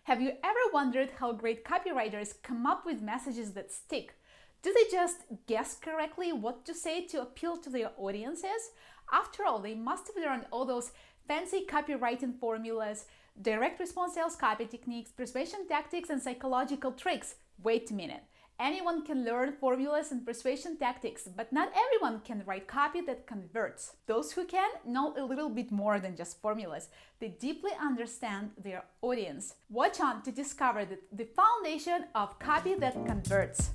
Have you ever wondered how great copywriters come up with messages that stick? Do they just guess correctly what to say to appeal to their audiences? After all, they must have learned all those fancy copywriting formulas, direct response sales copy techniques, persuasion tactics, and psychological tricks. Wait a minute. Anyone can learn formulas and persuasion tactics, but not everyone can write copy that converts. Those who can know a little bit more than just formulas. They deeply understand their audience. Watch on to discover the foundation of copy that converts.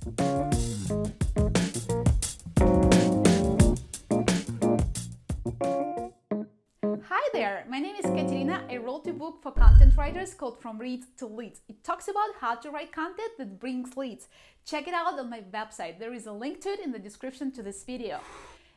Hi there, my name is Katerina. I wrote a book for content writers called From Reads to Leads. It talks about how to write content that brings leads. Check it out on my website. There is a link to it in the description to this video.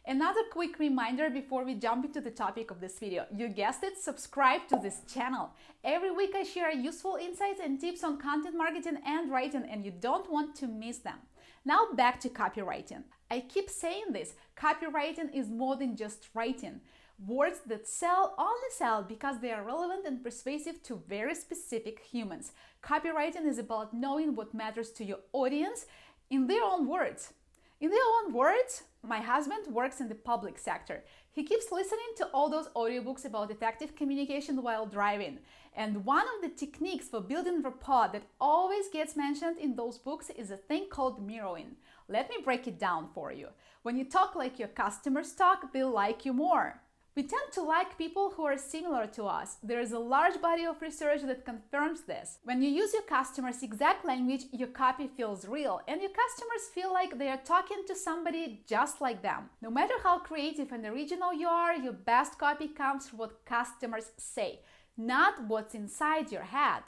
Another quick reminder before we jump into the topic of this video. You guessed it, subscribe to this channel. Every week I share useful insights and tips on content marketing and writing, and you don't want to miss them. Now back to copywriting. I keep saying this, copywriting is more than just writing. Words that sell only sell because they are relevant and persuasive to very specific humans. Copywriting is about knowing what matters to your audience in their own words. In their own words, my husband works in the public sector. He keeps listening to all those audiobooks about effective communication while driving. And one of the techniques for building rapport that always gets mentioned in those books is a thing called mirroring. Let me break it down for you. When you talk like your customers talk, they like you more. We tend to like people who are similar to us. There is a large body of research that confirms this. When you use your customers' exact language, your copy feels real, and your customers feel like they are talking to somebody just like them. No matter how creative and original you are, your best copy comes from what customers say, not what's inside your head.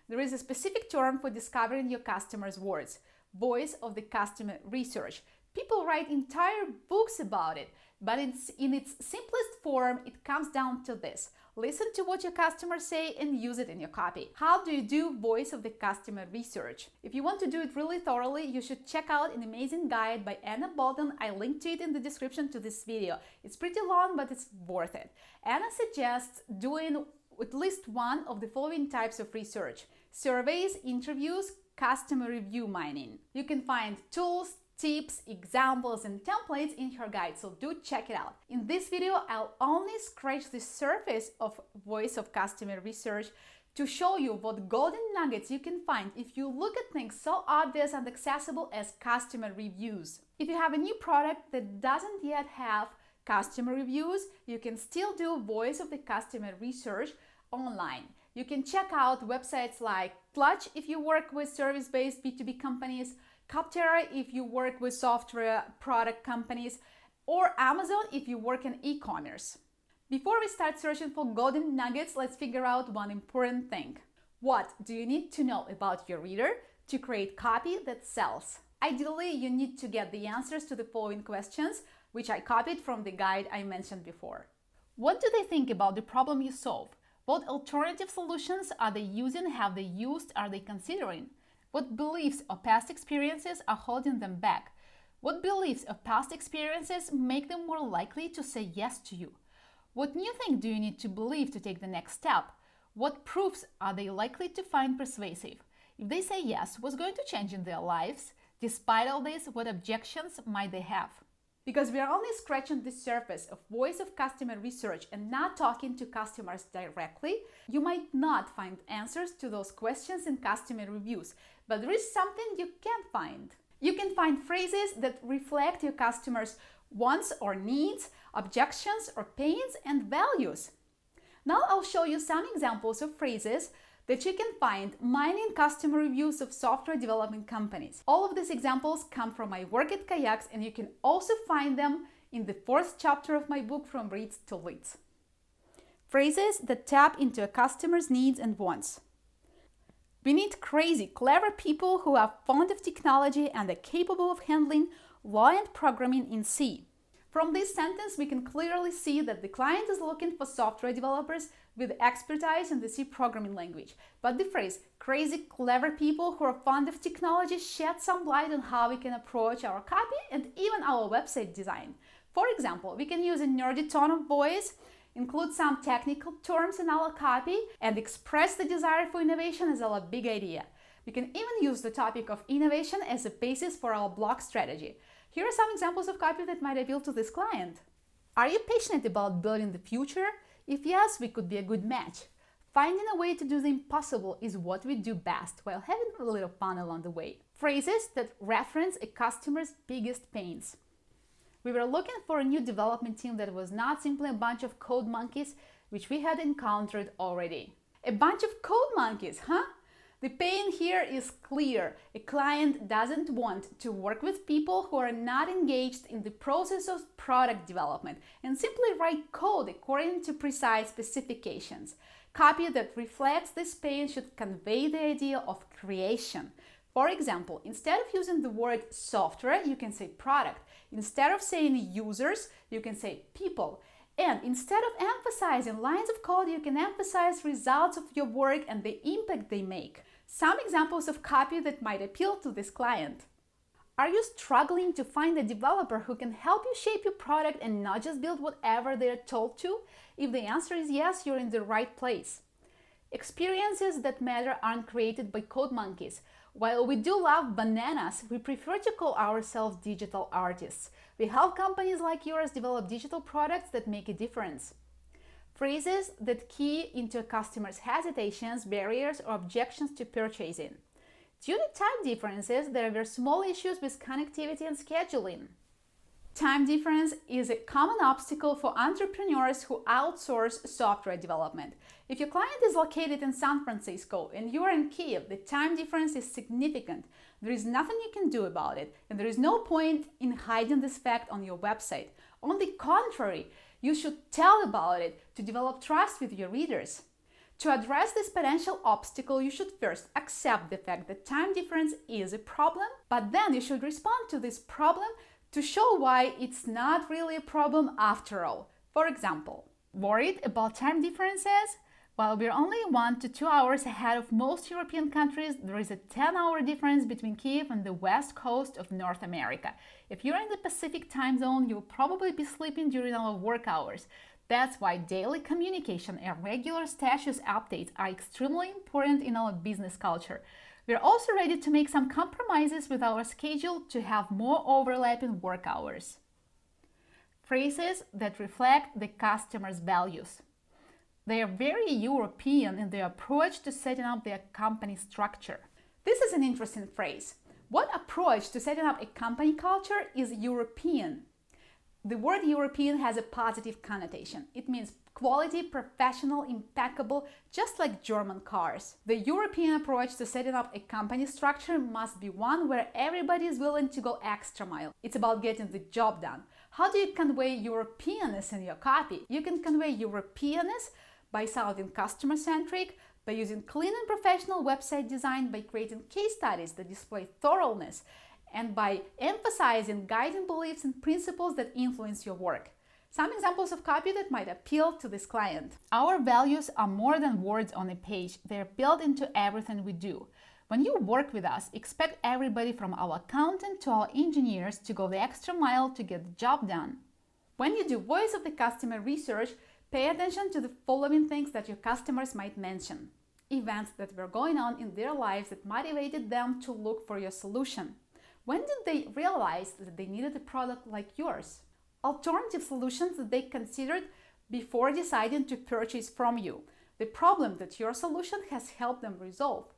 There is a specific term for discovering your customers' words: voice of the customer research. People write entire books about it, but in its simplest form, it comes down to this. Listen to what your customers say and use it in your copy. How do you do voice of the customer research? If you want to do it really thoroughly, you should check out an amazing guide by Anna Bolton. I linked to it in the description to this video. It's pretty long, but it's worth it. Anna suggests doing at least one of the following types of research: surveys, interviews, customer review mining. You can find tools, tips, examples, and templates in her guide, so do check it out. In this video, I'll only scratch the surface of voice of customer research to show you what golden nuggets you can find if you look at things so obvious and accessible as customer reviews. If you have a new product that doesn't yet have customer reviews, you can still do voice of the customer research online. You can check out websites like Clutch if you work with service-based B2B companies, Coptera if you work with software product companies, or Amazon if you work in e-commerce. Before we start searching for golden nuggets, let's figure out one important thing. What do you need to know about your reader to create copy that sells? Ideally, you need to get the answers to the following questions, which I copied from the guide I mentioned before. What do they think about the problem you solve? What alternative solutions are they using? Have they used? Are they considering? What beliefs or past experiences are holding them back? What beliefs or past experiences make them more likely to say yes to you? What new thing do you need to believe to take the next step? What proofs are they likely to find persuasive? If they say yes, what's going to change in their lives? Despite all this, what objections might they have? Because we are only scratching the surface of voice of customer research and not talking to customers directly, you might not find answers to those questions in customer reviews, but there is something you can find. You can find phrases that reflect your customers' wants or needs, objections or pains and values. Now I'll show you some examples of phrases that you can find mining customer reviews of software development companies. All of these examples come from my work at Kayaks, and you can also find them in the 4th chapter of my book, From Reads to Leads. Phrases that tap into a customer's needs and wants. We need crazy, clever people who are fond of technology and are capable of handling low-end programming in C. From this sentence, we can clearly see that the client is looking for software developers with expertise in the C programming language. But the phrase crazy, clever people who are fond of technology sheds some light on how we can approach our copy and even our website design. For example, we can use a nerdy tone of voice, include some technical terms in our copy, and express the desire for innovation as our big idea. We can even use the topic of innovation as a basis for our blog strategy. Here are some examples of copy that might appeal to this client. Are you passionate about building the future? If yes, we could be a good match. Finding a way to do the impossible is what we do best, while having a little fun along the way. Phrases that reference a customer's biggest pains. We were looking for a new development team that was not simply a bunch of code monkeys, which we had encountered already. A bunch of code monkeys, huh? The pain here is clear. A client doesn't want to work with people who are not engaged in the process of product development and simply write code according to precise specifications. Copy that reflects this pain should convey the idea of creation. For example, instead of using the word software, you can say product. Instead of saying users, you can say people. And instead of emphasizing lines of code, you can emphasize results of your work and the impact they make. Some examples of copy that might appeal to this client. Are you struggling to find a developer who can help you shape your product and not just build whatever they're told to? If the answer is yes, you're in the right place. Experiences that matter aren't created by code monkeys. While we do love bananas, we prefer to call ourselves digital artists. We help companies like yours develop digital products that make a difference. Phrases that key into a customer's hesitations, barriers, or objections to purchasing. Due to time differences, there were small issues with connectivity and scheduling. Time difference is a common obstacle for entrepreneurs who outsource software development. If your client is located in San Francisco and you are in Kiev, the time difference is significant. There is nothing you can do about it, and there is no point in hiding this fact on your website. On the contrary, you should tell about it to develop trust with your readers. To address this potential obstacle, you should first accept the fact that time difference is a problem, but then you should respond to this problem to show why it's not really a problem after all. For example, worried about time differences? While we're only 1 to 2 hours ahead of most European countries, there is a 10-hour difference between Kiev and the west coast of North America. If you're in the Pacific time zone, you'll probably be sleeping during our work hours. That's why daily communication and regular status updates are extremely important in our business culture. We're also ready to make some compromises with our schedule to have more overlapping work hours. Phrases that reflect the customer's values. They are very European in their approach to setting up their company structure. This is an interesting phrase. What approach to setting up a company culture is European? The word European has a positive connotation. It means quality, professional, impeccable, just like German cars. The European approach to setting up a company structure must be one where everybody is willing to go extra mile. It's about getting the job done. How do you convey Europeanness in your copy? You can convey Europeanness by sounding customer-centric, by using clean and professional website design, by creating case studies that display thoroughness, and by emphasizing guiding beliefs and principles that influence your work. Some examples of copy that might appeal to this client. Our values are more than words on a page. They're built into everything we do. When you work with us, expect everybody from our accountant to our engineers to go the extra mile to get the job done. When you do voice of the customer research, pay attention to the following things that your customers might mention. Events that were going on in their lives that motivated them to look for your solution. When did they realize that they needed a product like yours? Alternative solutions that they considered before deciding to purchase from you. The problem that your solution has helped them resolve.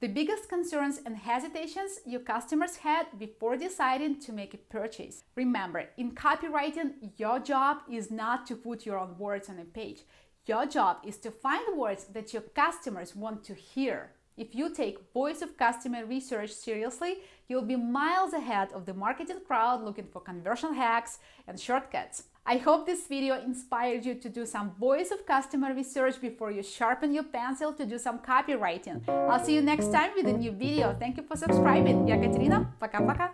The biggest concerns and hesitations your customers had before deciding to make a purchase. Remember, in copywriting, your job is not to put your own words on a page. Your job is to find words that your customers want to hear. If you take voice of customer research seriously, you'll be miles ahead of the marketing crowd looking for conversion hacks and shortcuts. I hope this video inspired you to do some voice of customer research before you sharpen your pencil to do some copywriting. I'll see you next time with a new video. Thank you for subscribing. Я Катерина. Пока-пока.